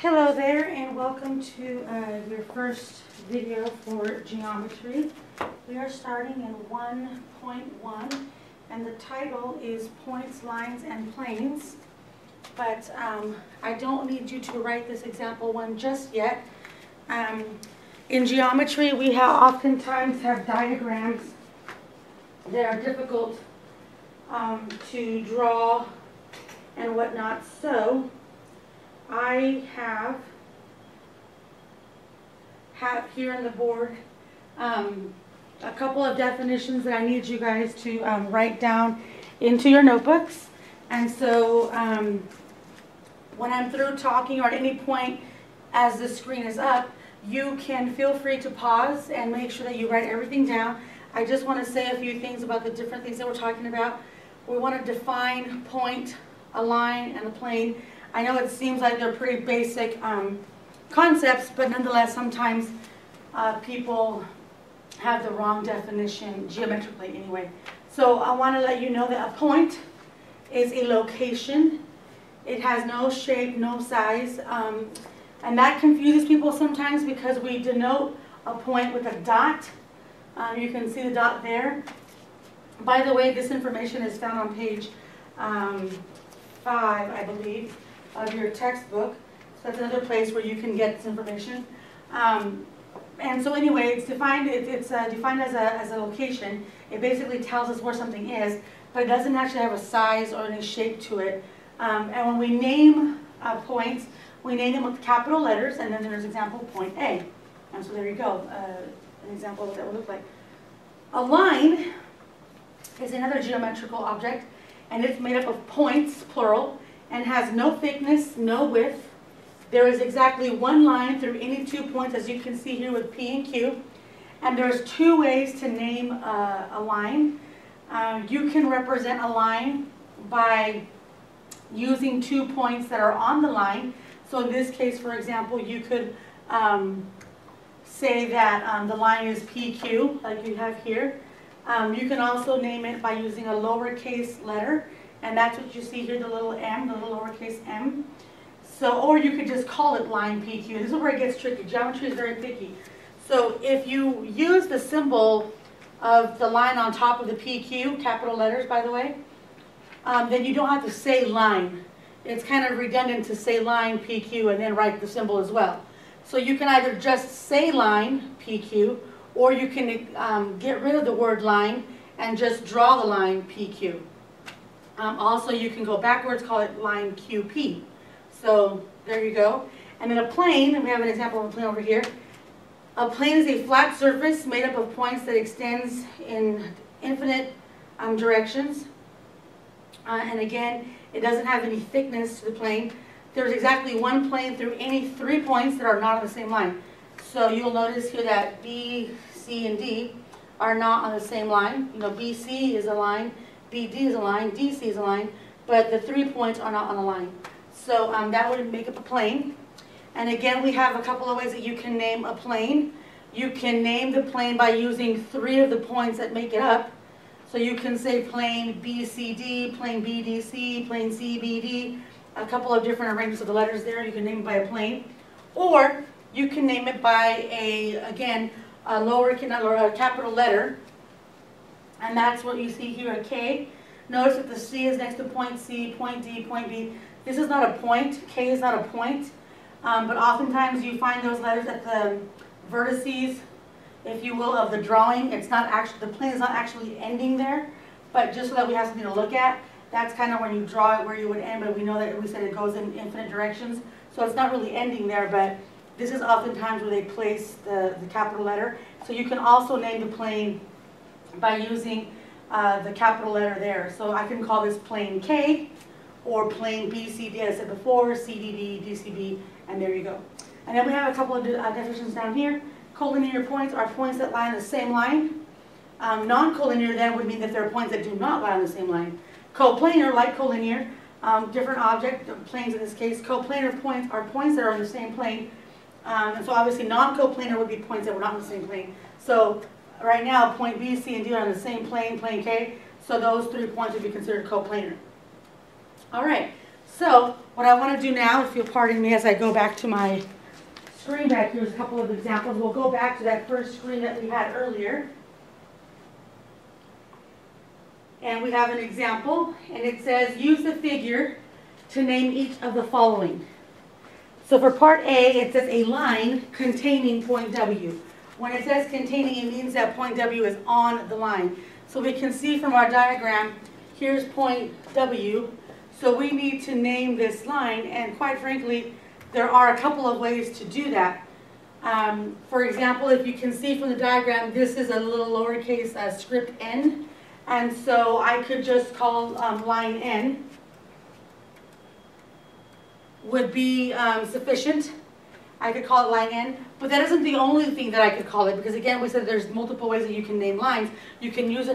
Hello there, and welcome to your first video for geometry. We are starting in 1.1, and the title is Points, Lines, and Planes. But I don't need you to write this example one just yet. In geometry, we oftentimes have diagrams that are difficult to draw and whatnot. So I have here on the board a couple of definitions that I need you guys to write down into your notebooks. And so when I'm through talking, or at any point as the screen is up, you can feel free to pause and make sure that you write everything down. I just want to say a few things about the different things that we're talking about. We want to define point, a line, and a plane. I know it seems like they're pretty basic concepts, but nonetheless, sometimes people have the wrong definition, geometrically anyway. So I want to let you know that a point is a location. It has no shape, no size, and that confuses people sometimes because we denote a point with a dot. You can see the dot there. By the way, this information is found on page 5, I believe, of your textbook. So that's another place where you can get this information. And so anyway, it's defined as a location. It basically tells us where something is, but it doesn't actually have a size or any shape to it. And when we name points, we name them with capital letters, and then there's example point A. And so there you go, an example of what that would look like. A line is another geometrical object, and it's made up of points, plural, and has no thickness, no width. There is exactly one line through any 2 points, as you can see here with P and Q. And there's 2 ways to name a line. You can represent a line by using 2 points that are on the line. So in this case, for example, you could say that the line is PQ, like you have here. You can also name it by using a lowercase letter, and that's what you see here, the little m, the little lowercase m. So, or you could just call it line PQ. This is where it gets tricky. Geometry is very picky. So if you use the symbol of the line on top of the PQ, capital letters by the way, then you don't have to say line. It's kind of redundant to say line PQ and then write the symbol as well. So you can either just say line PQ, or you can get rid of the word line and just draw the line PQ. Also, you can go backwards, call it line QP. So there you go. And then a plane, and we have an example of a plane over here. A plane is a flat surface made up of points that extends in infinite directions. And again, it doesn't have any thickness to the plane. There's exactly one plane through any 3 points that are not on the same line. So you'll notice here that B, C, and D are not on the same line. You know, BC is a line, BD is a line, DC is a line, but the 3 points are not on a line. So that would make up a plane. And again, we have a couple of ways that you can name a plane. You can name the plane by using 3 of the points that make it up. So you can say plane BCD, plane BDC, plane CBD, a couple of different arrangements of the letters there. You can name it by a plane. Or you can name it by a capital letter. And that's what you see here, a K. Notice that the C is next to point C, point D, point B. This is not a point. K is not a point. But oftentimes you find those letters at the vertices, if you will, of the drawing. It's not actually, the plane is not actually ending there, but just so that we have something to look at, that's kind of when you draw it where you would end, but we know that we said it goes in infinite directions. So it's not really ending there, but this is oftentimes where they place the capital letter. So you can also name the plane by using the capital letter there. So I can call this plane K, or plane BCD, as I said before, CDD, DCB, and there you go. And then we have a couple of definitions down here. Collinear points are points that lie on the same line. Non-collinear then would mean that there are points that do not lie on the same line. Coplanar, like collinear, different object, planes in this case. Coplanar points are points that are on the same plane. And so obviously non-coplanar would be points that were not on the same plane. So right now, point B, C, and D are on the same plane, plane K. So those 3 points would be considered coplanar. All right, So what I want to do now, if you'll pardon me as I go back to my screen back, here's a couple of examples. We'll go back to that first screen that we had earlier. And we have an example, and it says, use the figure to name each of the following. So for part A, it says a line containing point W. When it says containing, it means that point W is on the line. So we can see from our diagram, here's point W. So we need to name this line, and quite frankly, there are a couple of ways to do that. For example, if you can see from the diagram, this is a little lowercase script n. And so I could just call line N would be sufficient. I could call it line N, but that isn't the only thing that I could call it, because again, we said there's multiple ways that you can name lines. You can use a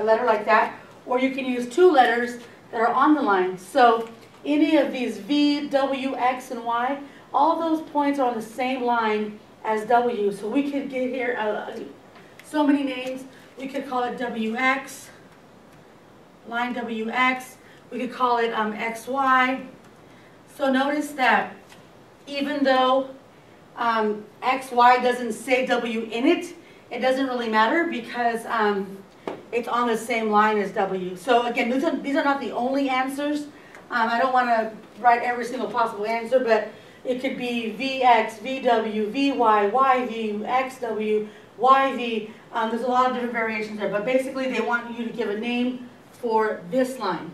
letter like that, or you can use two letters that are on the line. So any of these V, W, X, and Y, all those points are on the same line as W. So we could get here so many names. We could call it WX, line WX. We could call it XY. So notice that even though XY doesn't say W in it, it doesn't really matter because it's on the same line as W. So again, these are not the only answers. I don't want to write every single possible answer, but it could be VX, VW, VY, YV, XW, YV. There's a lot of different variations there, but basically they want you to give a name for this line.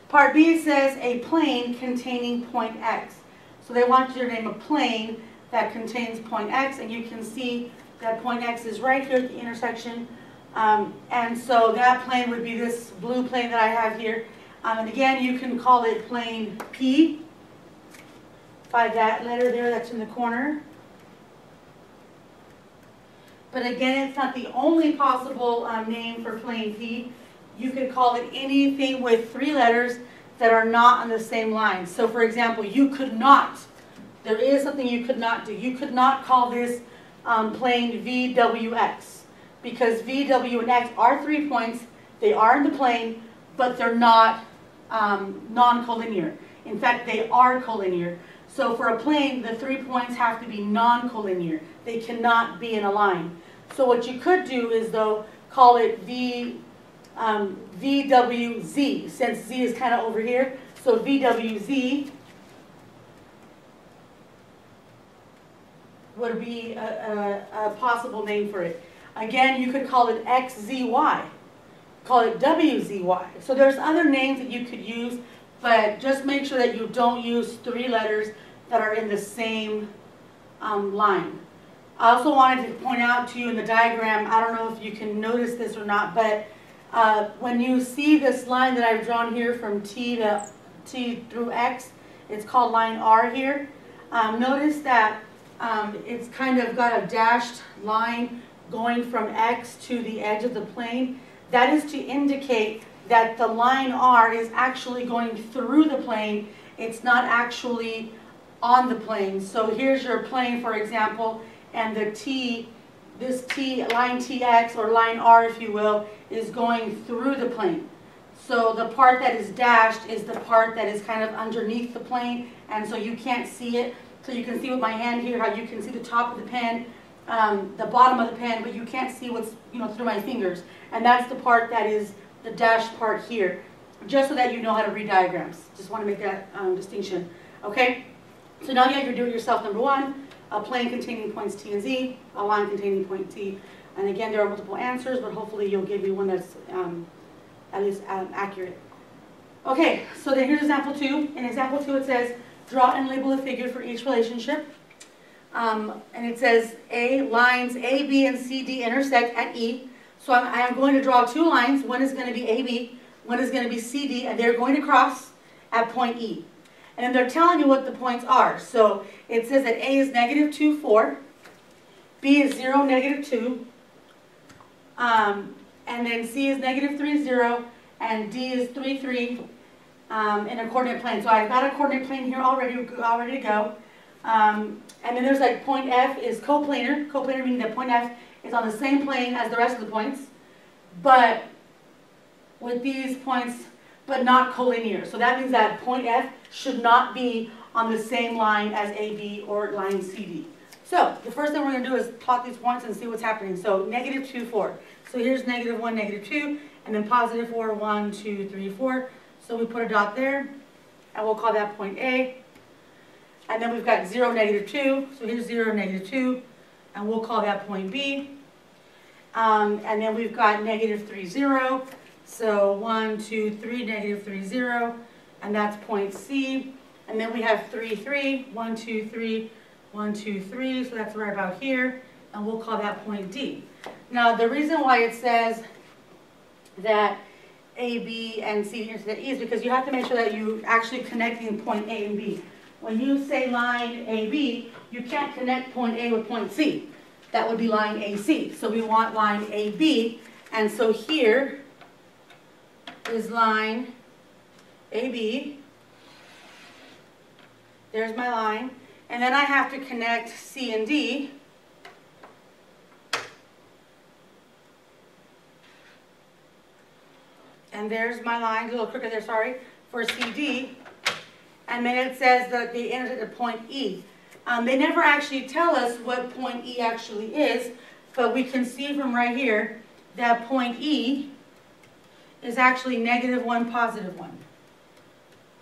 Part B says a plane containing point X. So they want you to name a plane that contains point X, and you can see that point X is right here at the intersection. And so that plane would be this blue plane that I have here. And again, you can call it plane P by that letter there that's in the corner. But again, it's not the only possible name for plane P. You could call it anything with three letters that are not on the same line. So for example, you could not, there is something you could not do. You could not call this plane VWX, because V, W, and X are 3 points. They are in the plane, but they're not non-collinear. In fact, they are collinear. So for a plane, the 3 points have to be non-collinear. They cannot be in a line. So what you could do is, though, call it VWZ, since Z is kind of over here. So VWZ would be a possible name for it. Again, you could call it XZY. Call it WZY. So there's other names that you could use, but just make sure that you don't use three letters that are in the same line. I also wanted to point out to you in the diagram, I don't know if you can notice this or not, but when you see this line that I've drawn here from T through X, it's called line R here. Notice that it's kind of got a dashed line going from X to the edge of the plane. That is to indicate that the line R is actually going through the plane. It's not actually on the plane. So here's your plane, for example, and the T, this T, line TX, or line R, if you will, is going through the plane. So the part that is dashed is the part that is kind of underneath the plane, and so you can't see it. So you can see with my hand here how you can see the top of the pen, the bottom of the pen, but you can't see what's through my fingers. And that's the part that is the dashed part here, just so that you know how to read diagrams. Just want to make that distinction. Okay? So now you have your do-it-yourself number one, a plane containing points T and Z, a line containing point T. And again, there are multiple answers, but hopefully you'll give me one that's at least accurate. Okay, so then here's example 2. In example 2 it says, draw and label a figure for each relationship. And it says lines A, B, and C, D intersect at E. So I am going to draw two lines. One is going to be AB, one is going to be CD, and they're going to cross at point E. And then they're telling you what the points are. So it says that A is -2, 4, B is 0, -2, and then C is -3, 0, and D is 3, 3 in a coordinate plane. So I've got a coordinate plane here already to go. And then there's like point F is coplanar. Coplanar meaning that point F is on the same plane as the rest of the points. But with these points, but not collinear. So that means that point F should not be on the same line as AB or line CD. So the first thing we're going to do is plot these points and see what's happening. So negative 2, 4. So here's negative 1, negative 2, and then positive 4, 1, 2, 3, 4. So we put a dot there, and we'll call that point A. And then we've got 0, negative 2. So here's 0, negative 2, and we'll call that point B. And then we've got negative 3, 0. So 1, 2, 3, negative 3, 0, and that's point C. And then we have 3, 3, 1, 2, 3, 1, 2, 3, so that's right about here, and we'll call that point D. Now, the reason why it says that A, B, and C intersect E is because you have to make sure that you're actually connecting point A and B. When you say line AB, you can't connect point A with point C. That would be line AC. So we want line AB, and so here is line AB. There's my line. And then I have to connect C and D. And there's my line, a little crooked there, sorry, for CD. And then it says that they intersect at point E. They never actually tell us what point E actually is, but we can see from right here that point E is actually negative 1, positive 1.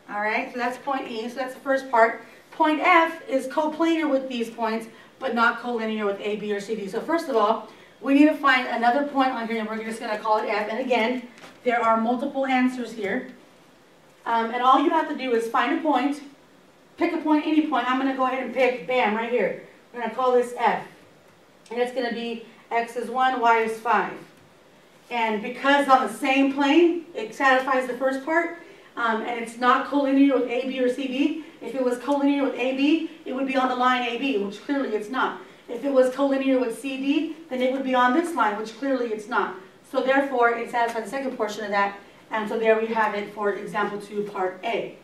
All right, so that's point E, so that's the first part. Point F is coplanar with these points, but not collinear with A, B, or C, D. So first of all, we need to find another point on here, and we're just going to call it F. And again, there are multiple answers here. And all you have to do is find a point, pick a point, any point. I'm going to go ahead and pick, bam, right here. We're going to call this F. And it's going to be X is 1, Y is 5. And because on the same plane, it satisfies the first part, and it's not collinear with AB or CD. If it was collinear with AB, it would be on the line AB, which clearly it's not. If it was collinear with CD, then it would be on this line, which clearly it's not. So therefore, it satisfies the second portion of that. And so there we have it for example 2, part A.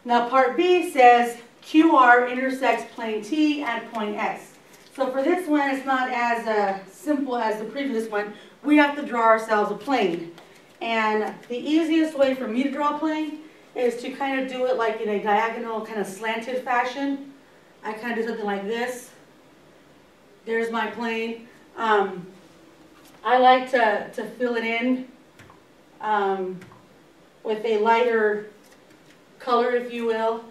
Now part B says QR intersects plane T at point S. So for this one, it's not as simple as the previous one. We have to draw ourselves a plane. And the easiest way for me to draw a plane is to kind of do it like in a diagonal, kind of slanted fashion. I kind of do something like this. There's my plane. I like to fill it in with a lighter color, if you will.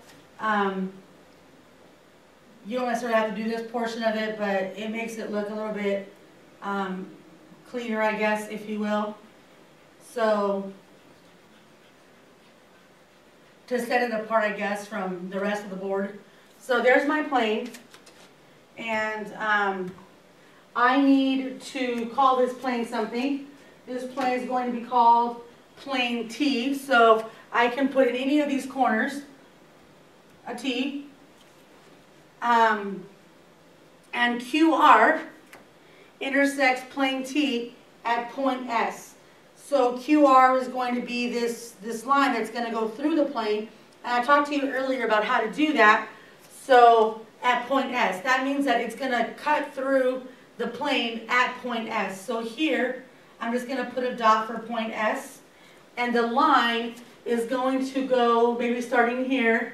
You don't necessarily have to do this portion of it, but it makes it look a little bit cleaner, I guess, if you will. So, to set it apart, I guess, from the rest of the board. So there's my plane, and I need to call this plane something. This plane is going to be called plane T, so I can put in any of these corners a T. And QR intersects plane T at point S. So QR is going to be this line that's going to go through the plane. And I talked to you earlier about how to do that. So at point S, that means that it's going to cut through the plane at point S. So here, I'm just going to put a dot for point S. And the line is going to go, maybe starting here,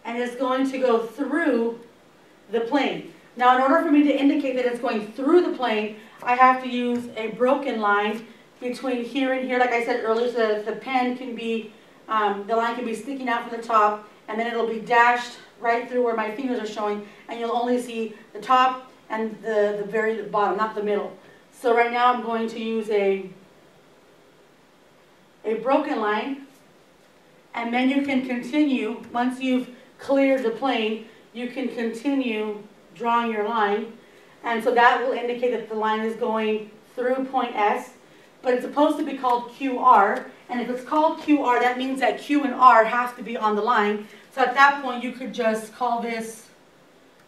and it's going to go through the plane. Now, in order for me to indicate that it's going through the plane, I have to use a broken line between here and here, like I said earlier, so that the pen can be, the line can be sticking out from the top, and then it'll be dashed right through where my fingers are showing, and you'll only see the top and the very bottom, not the middle. So right now I'm going to use a broken line, and then you can continue, once you've cleared the plane, you can continue drawing your line, and so that will indicate that the line is going through point S. But it's supposed to be called QR, and if it's called QR, that means that Q and R have to be on the line. So at that point, you could just call this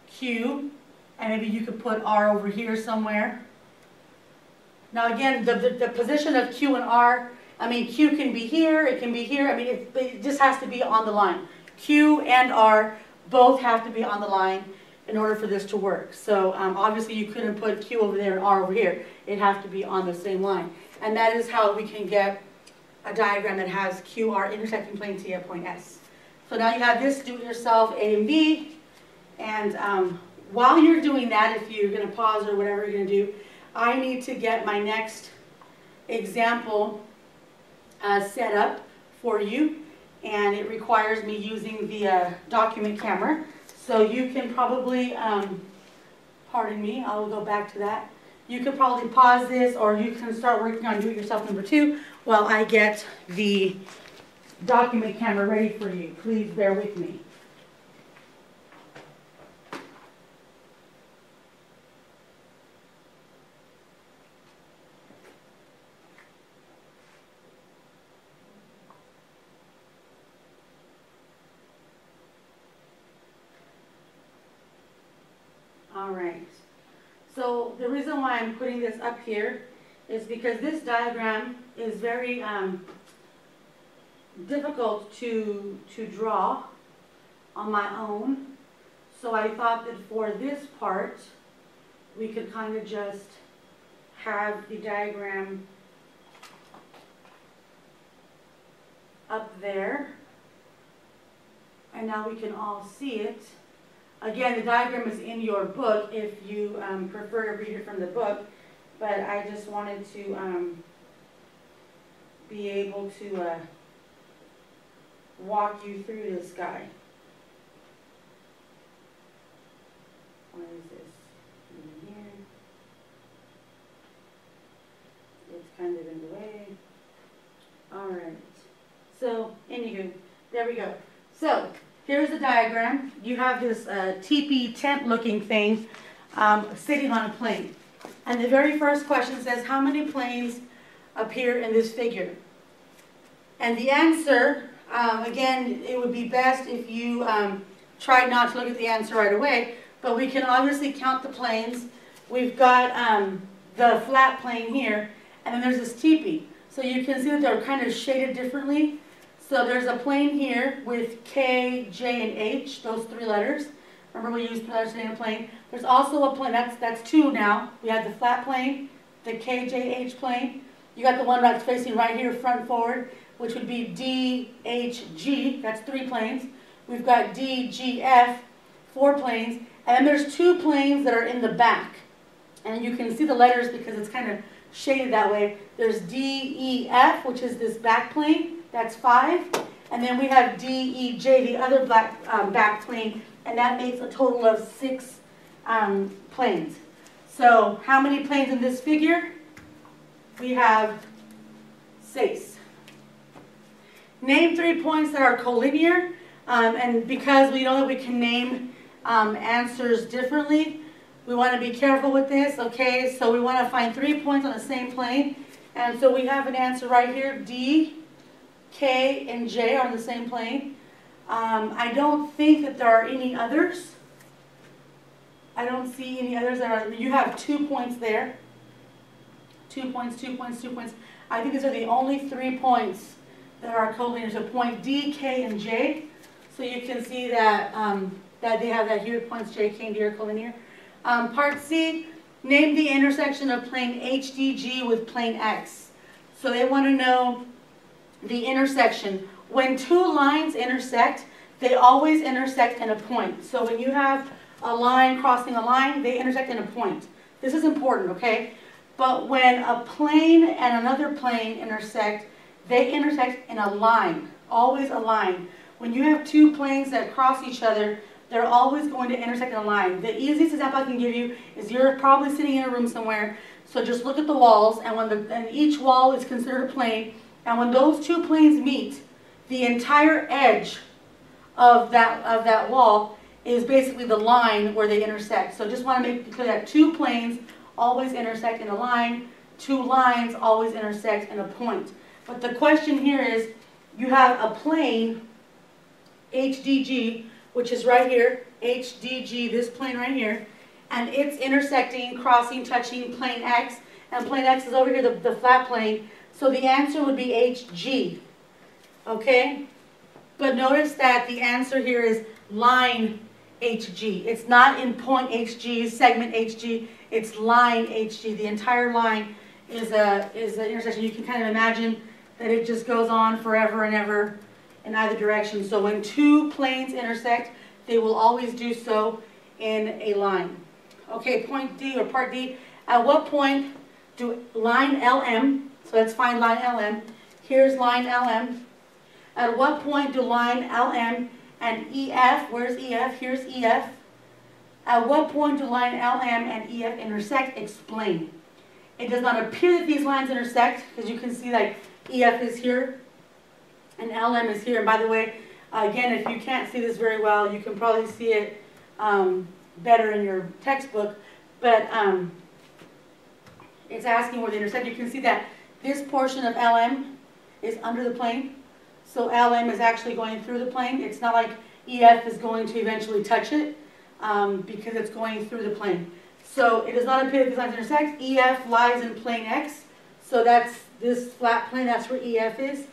Q, and maybe you could put R over here somewhere. Now again, the position of Q and R, I mean, Q can be here, it can be here, I mean, it just has to be on the line. Q and R both have to be on the line in order for this to work. So obviously you couldn't put Q over there and R over here. It has to be on the same line. And that is how we can get a diagram that has QR intersecting plane T at point S. So now you have this do-it-yourself A and B, and while you're doing that, if you're going to pause or whatever you're going to do, I need to get my next example set up for you, and it requires me using the document camera. So you can probably, pardon me, I'll go back to that. You could probably pause this, or you can start working on do-it-yourself number 2 while I get the document camera ready for you. Please bear with me. All right. So the reason why I'm putting this up here is because this diagram is very difficult to draw on my own. So I thought that for this part, we could kind of just have the diagram up there. And now we can all see it. Again, the diagram is in your book if you prefer to read it from the book, but I just wanted to be able to walk you through this guy. What is this? In here. It's kind of in the way. All right. So, anywho, there we go. So, here's the diagram. You have this teepee tent looking thing sitting on a plane. And the very first question says, how many planes appear in this figure? And the answer, again, it would be best if you tried not to look at the answer right away, but we can obviously count the planes. We've got the flat plane here, and then there's this teepee. So you can see that they're kind of shaded differently. So there's a plane here with K, J, and H, those 3 letters. Remember we used letters to name a plane. There's also a plane, that's 2 now. We have the flat plane, the K, J, H plane. You got the one that's facing right here, front forward, which would be D, H, G. That's 3 planes. We've got D, G, F, 4 planes. And then there's 2 planes that are in the back. And you can see the letters because it's kind of shaded that way. There's D, E, F, which is this back plane. That's 5. And then we have D, E, J, the other back plane, and that makes a total of 6 planes. So how many planes in this figure? We have 6. Name 3 points that are collinear, and because we know that we can name answers differently, we want to be careful with this, okay? So we want to find 3 points on the same plane, and so we have an answer right here, D, K, and J are on the same plane. I don't think that there are any others. I don't see any others that are, you have 2 points there. 2 points, 2 points, 2 points. I think these are the only 3 points that are collinear. So point D, K, and J. So you can see that, that they have that here, points J, K, and D are collinear. Part C, name the intersection of plane HDG with plane X. So they want to know the intersection. When 2 lines intersect, they always intersect in a point. So when you have a line crossing a line, they intersect in a point. This is important, okay? But when a plane and another plane intersect, they intersect in a line, always a line. When you have 2 planes that cross each other, they're always going to intersect in a line. The easiest example I can give you is you're probably sitting in a room somewhere, so just look at the walls, and each wall is considered a plane. And when those 2 planes meet, the entire edge of that wall is basically the line where they intersect. So just want to make clear that 2 planes always intersect in a line, 2 lines always intersect in a point. But the question here is, you have a plane, HDG, which is right here, HDG, this plane right here, and it's intersecting, crossing, touching plane X, and plane X is over here, the flat plane. So the answer would be HG, okay? But notice that the answer here is line HG. It's not in point HG, segment HG, it's line HG. The entire line is an intersection. You can kind of imagine that it just goes on forever and ever in either direction. So when two planes intersect, they will always do so in a line. Okay, point D or part D. At what point do line LM, so let's find line LM. Here's line LM. At what point do line LM and EF, where's EF? Here's EF. At what point do line LM and EF intersect? Explain. It does not appear that these lines intersect, because you can see like EF is here and LM is here. And by the way, again, if you can't see this very well, you can probably see it better in your textbook. But it's asking where they intersect. You can see that this portion of LM is under the plane. So LM is actually going through the plane. It's not like EF is going to eventually touch it because it's going through the plane. So it does not appear that these lines intersect. EF lies in plane X. So that's this flat plane. That's where EF is.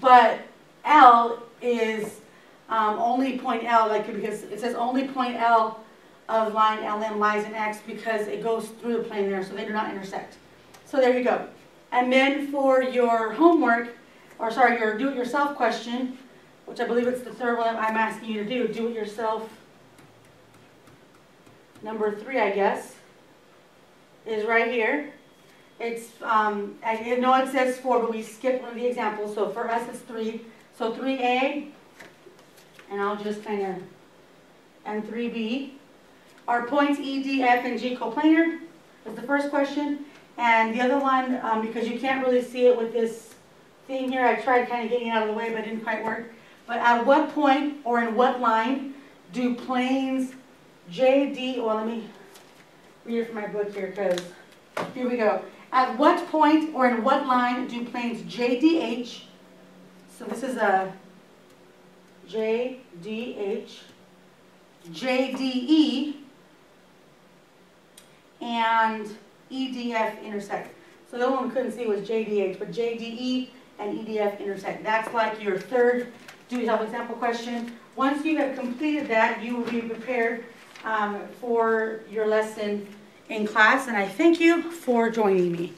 But L is only point L, like because it says only point L of line LM lies in X because it goes through the plane there. So they do not intersect. So there you go. And then for your homework, or sorry, your do-it-yourself question, which I believe it's the third one I'm asking you to do it yourself. Number 3, I guess, is right here. It's, I know it says 4, but we skipped one of the examples. So for us, it's 3. So 3A, and I'll just kind of, and 3B. Are points E, D, F, and G coplanar? Is the first question. And the other one, because you can't really see it with this thing here, I tried kind of getting it out of the way, but it didn't quite work. But at what point or in what line do planes J, D, well, let me read it from my book here, because here we go. At what point or in what line do planes J, D, H, so this is a J, D, H, J, D, E, and EDF intersect. So the only one we couldn't see was JDH, but JDE and EDF intersect. That's like your third do-it-yourself example question. Once you have completed that, you will be prepared for your lesson in class, and I thank you for joining me.